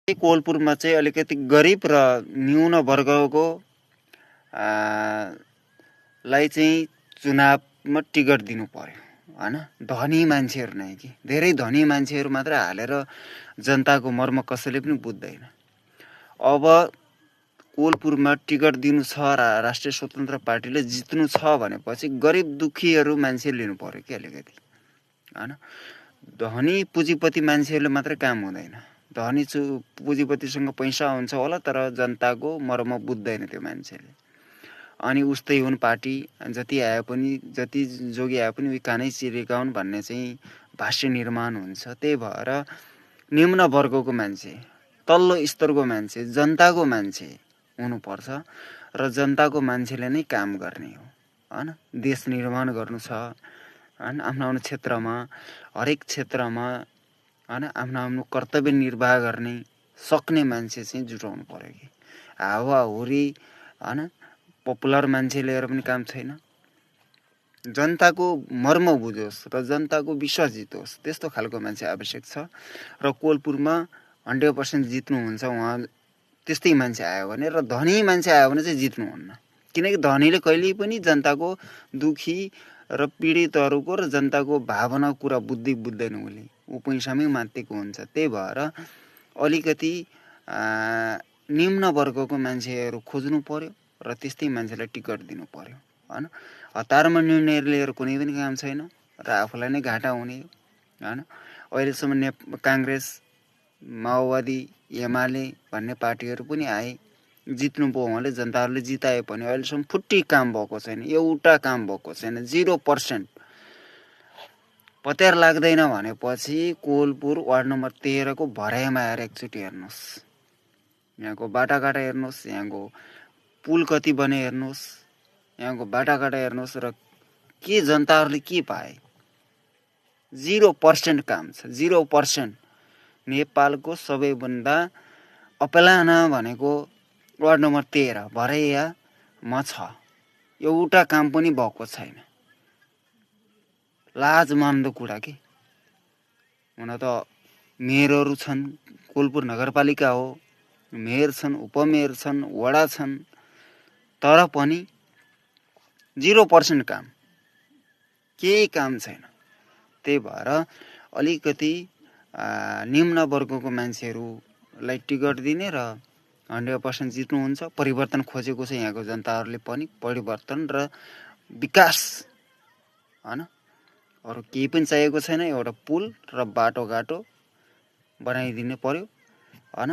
कोलपुरमा चाहिँ अलिकति गरिब र न्यून वर्गको लाई चाहिँ चुनावमा टिकट दिनु पर्यो हैन। धनी मान्छेहरू नै कि धेरै धनी मान्छेहरू मात्र हालेर जनताको मर्म कसैले पनि बुझ्दैन। अब कोलपुरमा टिकट दिनु छ राष्ट्रिय स्वतन्त्र पार्टीले जित्नु छ भनेपछि गरिब दुखीहरू मान्छे लिनु पर्यो कि अलिकति हैन। धनी पुँजीपति मान्छेहरूले मात्रै काम हुँदैन। धनी पुँजीपतिसँग पैसा हुन्छ होला तर जनताको मर्म बुझ्दैन त्यो मान्छेले। अनि उस्तै हुन् पार्टी, जति आए पनि जति जोगी आए पनि उही कानै चिरेका हुन् भन्ने चाहिँ भाष्य निर्माण हुन्छ। त्यही भएर निम्न वर्गको मान्छे, तल्लो स्तरको मान्छे, जनताको मान्छे हुनुपर्छ र जनताको मान्छेले नै काम गर्ने हो हैन। देश निर्माण गर्नु छ हैन। आफ्नो क्षेत्रमा हरेक क्षेत्रमा हैन आफ्नो कर्तव्य निर्वाह गर्ने सक्ने मान्छे चाहिँ जुटाउनु पर्यो कि हावाहुरी हैन पपुलर मान्छे लिएर पनि काम छैन। जनताको मर्म बुझोस् र जनताको विश्वास जितोस् त्यस्तो खालको मान्छे आवश्यक छ र कोलपुरमा 100% जित्नुहुन्छ उहाँ त्यस्तै मान्छे आयो भने। र धनी मान्छे आयो भने चाहिँ जित्नुहुन्न, किनकि धनीले कहिल्यै पनि जनताको दुखी र पीडितहरूको र जनताको भावना कुरा बुझ्दैन। ऊ पैसामै मात्तिएको हुन्छ। त्यही भएर अलिकति निम्न वर्गको मान्छेहरू खोज्नु पर्यो र त्यस्तै मान्छेलाई टिकट दिनु पर्यो हैन। हतारमा निर्णय लिएर कुनै पनि काम छैन र आफूलाई नै घाटा हुने हैन। अहिलेसम्म काङ्ग्रेस, माओवादी, एमाले भन्ने पार्टीहरू पनि आए, जित्नुभयो उहाँले, जनताहरूले जिताए पनि अहिलेसम्म फुट्टी काम भएको छैन, एउटा काम भएको छैन, 0%। पत्यार लाग्दैन भनेपछि कोलपुर वार्ड नम्बर 13 को भराइमा आएर एकचोटि हेर्नुहोस्। यहाँको बाटाघाटा हेर्नुहोस्, यहाँको पुल कति बने हेर्नुहोस्, यहाँको बाटाघाटा हेर्नुहोस् र के जनताहरूले के पाए। 0% काम छ, 0%। नेपालको सबैभन्दा अपलाना भनेको वार्ड नम्बर 13 भरैयामा छ, एउटा काम पनि भएको छैन। लाज मान्दो कुरा के। हुन त मेयरहरू छन्, कोलपुर नगरपालिका हो, मेयर छन्, उपमेयर छन्, वडा छन्, तर पनि 0% काम, केही काम छैन। त्यही भएर अलिकति निम्न वर्गको मान्छेहरूलाई टिकट दिने र 100% जित्नुहुन्छ। परिवर्तन खोजेको छ यहाँको जनताहरूले पनि, परिवर्तन र विकास हैन। अरू केही पनि चाहिएको छैन, एउटा पुल र बाटोघाटो बनाइदिनु पर्यो हैन।